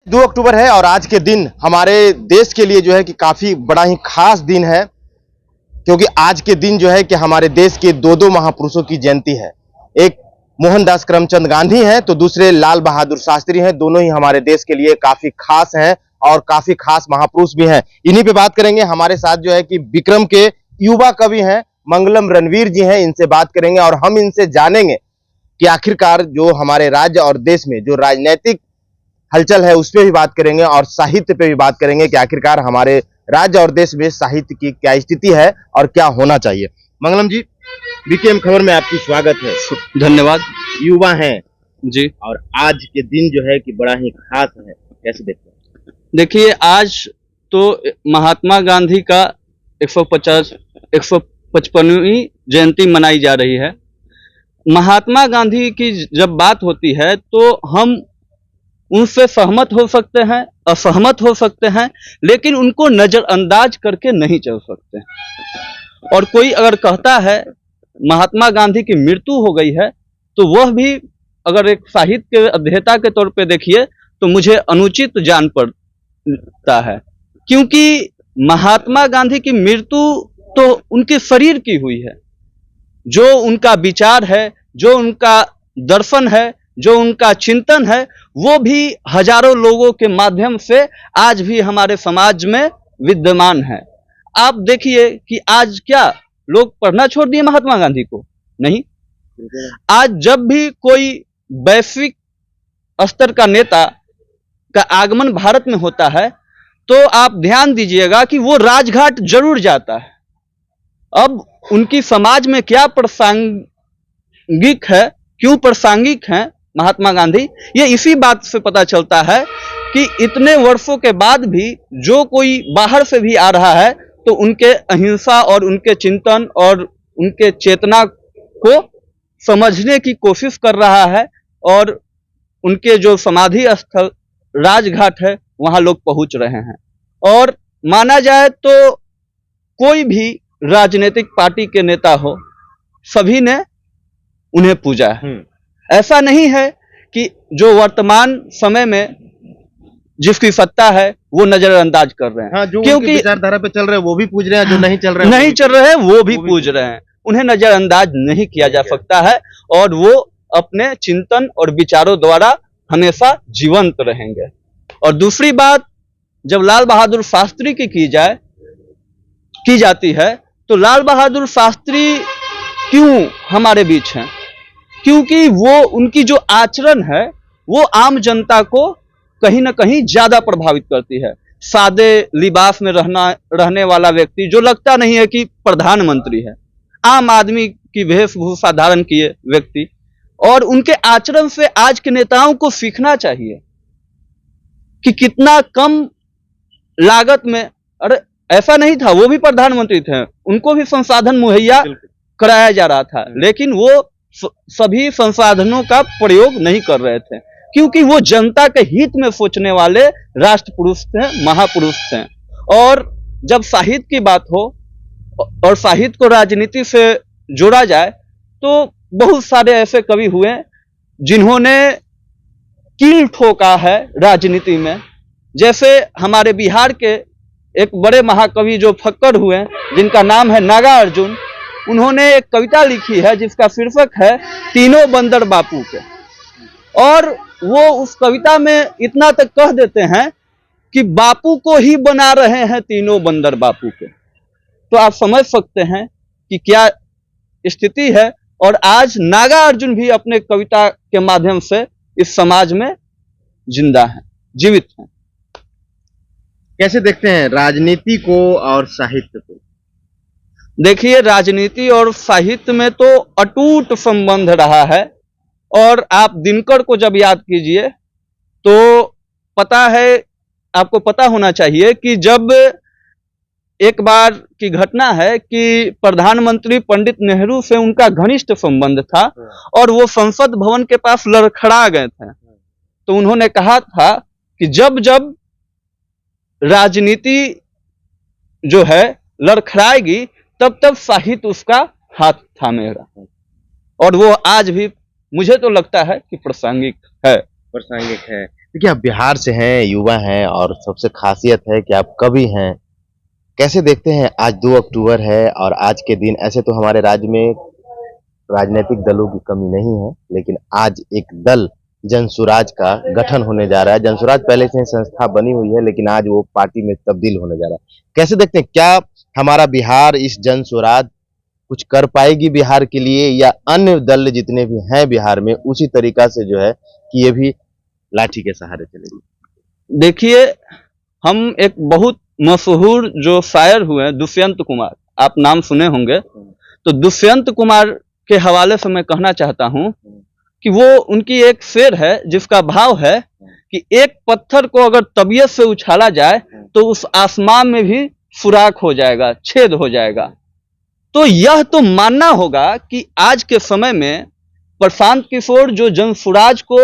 2 अक्टूबर है और आज के दिन हमारे देश के लिए जो है कि काफी बड़ा ही खास दिन है, क्योंकि आज के दिन जो है कि हमारे देश के दो महापुरुषों की जयंती है। एक मोहनदास करमचंद गांधी हैं तो दूसरे लाल बहादुर शास्त्री हैं। दोनों ही हमारे देश के लिए काफी खास हैं और काफी खास महापुरुष भी हैं। इन्हीं पे बात करेंगे। हमारे साथ जो है कि विक्रम के युवा कवि हैं मंगलम रणवीर जी हैं, इनसे बात करेंगे और हम इनसे जानेंगे कि आखिरकार जो हमारे राज्य और देश में जो राजनीतिक हलचल है उस पर भी बात करेंगे और साहित्य पे भी बात करेंगे कि आखिरकार हमारे राज्य और देश में साहित्य की क्या स्थिति है और क्या होना चाहिए। मंगलम जी, बीकेएम खबर में आपकी स्वागत है। धन्यवाद। युवा हैं जी, और आज के दिन जो है कि बड़ा ही खास है, कैसे देखते हैं? देखिए, आज तो महात्मा गांधी का 155वीं जयंती मनाई जा रही है। महात्मा गांधी की जब बात होती है तो हम उनसे सहमत हो सकते हैं, असहमत हो सकते हैं, लेकिन उनको नजरअंदाज करके नहीं चल सकते। और कोई अगर कहता है महात्मा गांधी की मृत्यु हो गई है तो वह भी अगर एक साहित्य के अध्येता के तौर पे देखिए तो मुझे अनुचित जान पड़ता है, क्योंकि महात्मा गांधी की मृत्यु तो उनके शरीर की हुई है। जो उनका विचार है, जो उनका दर्शन है, जो उनका चिंतन है, वो भी हजारों लोगों के माध्यम से आज भी हमारे समाज में विद्यमान है। आप देखिए कि आज क्या लोग पढ़ना छोड़ दिए महात्मा गांधी को? नहीं। आज जब भी कोई वैश्विक स्तर का नेता का आगमन भारत में होता है तो आप ध्यान दीजिएगा कि वो राजघाट जरूर जाता है। अब उनकी समाज में क्या प्रासंगिक है, क्यों प्रासंगिक है महात्मा गांधी, ये इसी बात से पता चलता है कि इतने वर्षों के बाद भी जो कोई बाहर से भी आ रहा है तो उनके अहिंसा और उनके चिंतन और उनके चेतना को समझने की कोशिश कर रहा है और उनके जो समाधि स्थल राजघाट है वहां लोग पहुंच रहे हैं। और माना जाए तो कोई भी राजनीतिक पार्टी के नेता हो, सभी ने उन्हें पूजा है। ऐसा नहीं है कि जो वर्तमान समय में जिसकी सत्ता है वो नजरअंदाज कर रहे हैं। हाँ, जो क्योंकि विचारधारा पे चल रहे हैं वो भी पूज रहे हैं, जो नहीं चल रहे हैं वो भी पूज रहे हैं। उन्हें नजरअंदाज नहीं किया जा सकता है और वो अपने चिंतन और विचारों द्वारा हमेशा जीवंत रहेंगे। और दूसरी बात, जब लाल बहादुर शास्त्री की जाती है तो लाल बहादुर शास्त्री क्यों हमारे बीच हैं? क्योंकि वो उनकी जो आचरण है वो आम जनता को कहीं ना कहीं ज्यादा प्रभावित करती है। सादे लिबास में रहने वाला व्यक्ति जो लगता नहीं है कि प्रधानमंत्री है, आम आदमी की वेशभूषा धारण किए व्यक्ति, और उनके आचरण से आज के नेताओं को सीखना चाहिए कि कितना कम लागत में, अरे ऐसा नहीं था, वो भी प्रधानमंत्री थे, उनको भी संसाधन मुहैया कराया जा रहा था, लेकिन वो सभी संसाधनों का प्रयोग नहीं कर रहे थे क्योंकि वो जनता के हित में सोचने वाले राष्ट्र पुरुष थे, महापुरुष थे। और जब साहित्य की बात हो और साहित्य को राजनीति से जोड़ा जाए तो बहुत सारे ऐसे कवि हुए जिन्होंने कील ठोका है राजनीति में। जैसे हमारे बिहार के एक बड़े महाकवि जो फक्कड़ हुए, जिनका नाम है नागार्जुन, उन्होंने एक कविता लिखी है जिसका शीर्षक है तीनों बंदर बापू के। और वो उस कविता में इतना तक कह देते हैं कि बापू को ही बना रहे हैं तीनों बंदर बापू के। तो आप समझ सकते हैं कि क्या स्थिति है। और आज नागार्जुन भी अपने कविता के माध्यम से इस समाज में जिंदा है, जीवित हैं। कैसे देखते हैं राजनीति को और साहित्य को? देखिए, राजनीति और साहित्य में तो अटूट संबंध रहा है। और आप दिनकर को जब याद कीजिए तो आपको पता होना चाहिए कि जब एक बार की घटना है कि प्रधानमंत्री पंडित नेहरू से उनका घनिष्ठ संबंध था और वो संसद भवन के पास लड़खड़ा गए थे, तो उन्होंने कहा था कि जब जब राजनीति जो है लड़खड़ाएगी तब तब साहित्य उसका हाथ थामेगा। और वो आज भी मुझे तो लगता है कि प्रासंगिक है। देखिए, आप बिहार से हैं, युवा हैं और सबसे खासियत है कि आप कवि हैं। कैसे देखते हैं आज 2 अक्टूबर है और आज के दिन ऐसे तो हमारे राज्य में राजनीतिक दलों की कमी नहीं है, लेकिन आज एक दल जनसुराज का गठन होने जा रहा है। जनसुराज पहले से ही संस्था बनी हुई है, लेकिन आज वो पार्टी में तब्दील होने जा रहा है। कैसे देखते हैं, क्या हमारा बिहार इस जनसुराज कुछ कर पाएगी बिहार के लिए, या अन्य दल जितने भी हैं बिहार में उसी तरीका से जो है कि ये भी लाठी के सहारे चलेगी? देखिए, हम एक बहुत मशहूर जो शायर हुए हैं दुष्यंत कुमार, आप नाम सुने होंगे, तो दुष्यंत कुमार के हवाले से मैं कहना चाहता हूं कि वो उनकी एक शेर है जिसका भाव है कि एक पत्थर को अगर तबीयत से उछाला जाए तो उस आसमान में भी सुराख हो जाएगा, छेद हो जाएगा। तो यह तो मानना होगा कि आज के समय में प्रशांत किशोर जो जनसुराज को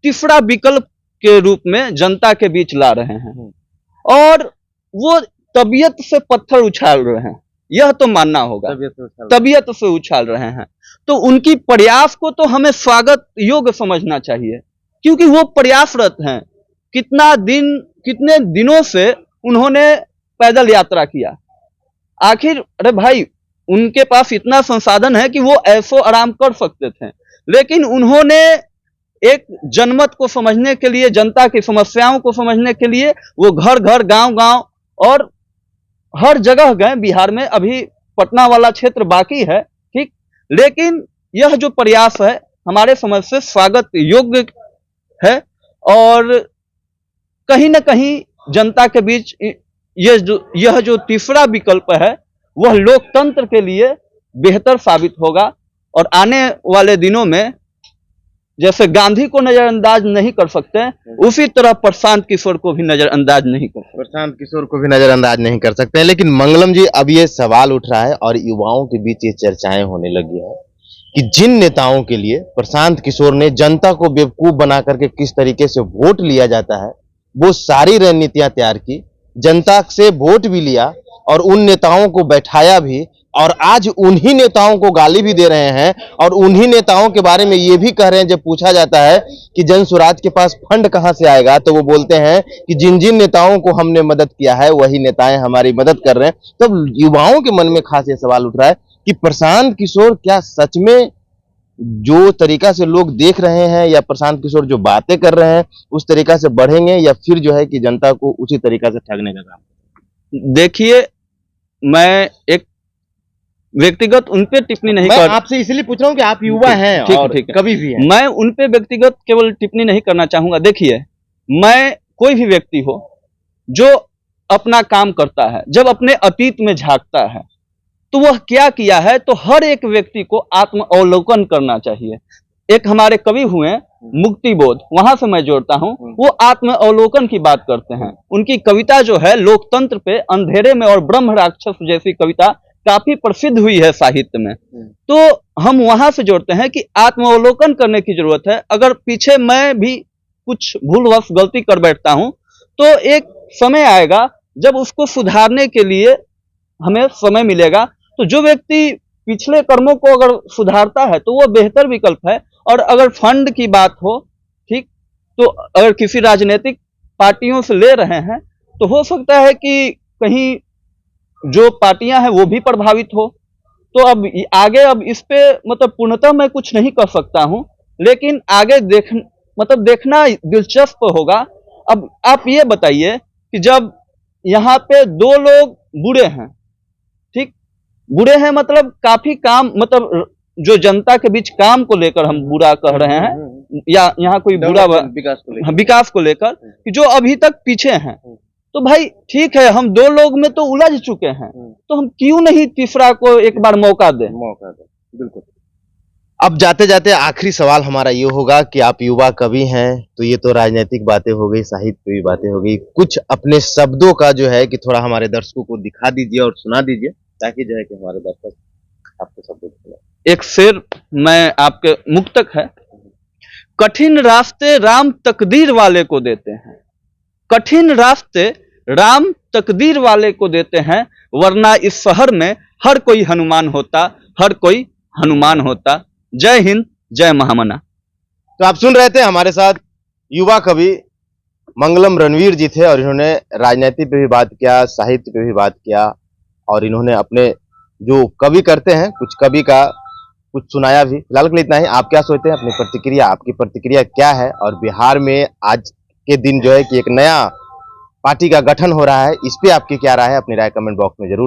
तीसरा विकल्प के रूप में जनता के बीच ला रहे हैं और वो तबीयत से पत्थर उछाल रहे हैं, यह तो मानना होगा, तबीयत से उछाल रहे हैं। तो उनकी प्रयास को तो हमें स्वागत योग्य समझना चाहिए, क्योंकि वो प्रयासरत हैं। कितने दिनों से उन्होंने पैदल यात्रा किया। आखिर अरे भाई, उनके पास इतना संसाधन है कि वो ऐसो आराम कर सकते थे, लेकिन उन्होंने एक जनमत को समझने के लिए, जनता की समस्याओं को समझने के लिए वो घर घर, गांव गांव और हर जगह गए बिहार में। अभी पटना वाला क्षेत्र बाकी है, ठीक, लेकिन यह जो प्रयास है हमारे समझ से स्वागत योग्य है और कहीं ना कहीं जनता के बीच यह जो तीसरा विकल्प है वह लोकतंत्र के लिए बेहतर साबित होगा। और आने वाले दिनों में जैसे गांधी को नजरअंदाज नहीं कर सकते, उसी तरह प्रशांत किशोर को भी नजरअंदाज नहीं कर सकते। प्रशांत किशोर को भी नजरअंदाज नहीं कर सकते हैं। लेकिन मंगलम जी, अब ये सवाल उठ रहा है और युवाओं के बीच ये चर्चाएं होने लगी है कि जिन नेताओं के लिए प्रशांत किशोर ने जनता को बेवकूफ बना करके किस तरीके से वोट लिया जाता है, वो सारी रणनीतियां तैयार की, जनता से वोट भी लिया और उन नेताओं को बैठाया भी, और आज उन्हीं नेताओं को गाली भी दे रहे हैं और उन्हीं नेताओं के बारे में ये भी कह रहे हैं। जब पूछा जाता है कि जनसुराज के पास फंड कहां से आएगा, तो वो बोलते हैं कि जिन जिन नेताओं को हमने मदद किया है वही नेताएं हमारी मदद कर रहे हैं। तब युवाओं के मन में खास ये सवाल उठ रहा है कि प्रशांत किशोर क्या सच में जो तरीका से लोग देख रहे हैं, या प्रशांत किशोर जो बातें कर रहे हैं उस तरीका से बढ़ेंगे, या फिर जो है कि जनता को उसी तरीका से ठगने का काम? देखिए, मैं एक व्यक्तिगत उन पे टिप्पणी नहीं कर, आपसे इसलिए पूछ रहा हूं कि आप युवा हैं और कभी भी हैं। मैं उन पे व्यक्तिगत केवल टिप्पणी नहीं करना चाहूंगा। देखिए, मैं कोई भी व्यक्ति हो जो अपना काम करता है, जब अपने अतीत में झांकता है तो वह क्या किया है, तो हर एक व्यक्ति को आत्म अवलोकन करना चाहिए। एक हमारे कवि हुए मुक्ति बोध, वहां से मैं जोड़ता हूं, वो आत्म अवलोकन की बात करते हैं। उनकी कविता जो है लोकतंत्र पे, अंधेरे में और ब्रह्म राक्षस जैसी कविता काफी प्रसिद्ध हुई है साहित्य में। तो हम वहां से जोड़ते हैं कि आत्मावलोकन करने की जरूरत है। अगर पीछे मैं भी कुछ भूलवश गलती कर बैठता हूं तो एक समय आएगा जब उसको सुधारने के लिए हमें समय मिलेगा। तो जो व्यक्ति पिछले कर्मों को अगर सुधारता है तो वो बेहतर विकल्प है। और अगर फंड की बात हो, ठीक, तो अगर किसी राजनीतिक पार्टियों से ले रहे हैं तो हो सकता है कि कहीं जो पार्टियां हैं वो भी प्रभावित हो। तो अब आगे इस पे मतलब पूर्णतः मैं कुछ नहीं कर सकता हूं, लेकिन आगे देखना दिलचस्प होगा। अब आप ये बताइए कि जब यहाँ पे 2 लोग बुरे हैं, ठीक, बुरे हैं मतलब काफी काम, मतलब जो जनता के बीच काम को लेकर हम बुरा कह रहे हैं, या यहाँ कोई बुरा विकास को लेकर कि जो अभी तक पीछे हैं, तो भाई ठीक है, हम 2 लोग में तो उलझ चुके हैं, तो हम क्यों नहीं तीसरा को एक बार मौका दें। बिल्कुल। अब जाते जाते आखिरी सवाल हमारा ये होगा कि आप युवा कवि हैं, तो ये तो राजनीतिक बातें हो गई, साहित्य की बातें हो गई, कुछ अपने शब्दों का जो है कि थोड़ा हमारे दर्शकों को दिखा दीजिए और सुना दीजिए, ताकि जो है कि हमारे दर्शक आपके शब्दों को। एक शेर मैं आपके मुक्तक है, कठिन रास्ते राम तकदीर वाले को देते हैं, कठिन रास्ते राम तकदीर वाले को देते हैं, वरना इस शहर में हर कोई हनुमान होता, हर कोई हनुमान होता। जय हिंद, जय महामना। तो आप सुन रहे थे हमारे साथ युवा कवि मंगलम रणवीर जी थे और इन्होंने राजनीति पे भी बात किया, साहित्य पे भी बात किया और इन्होंने अपने जो कवि करते हैं कुछ कवि का कुछ सुनाया भी। फिलहाल के लिए इतना ही। आप क्या सोचते हैं? अपनी प्रतिक्रिया, आपकी प्रतिक्रिया क्या है? और बिहार में आज के दिन जो है कि एक नया पार्टी का गठन हो रहा है, इस पे आपकी क्या राय है? अपनी राय कमेंट बॉक्स में जरूर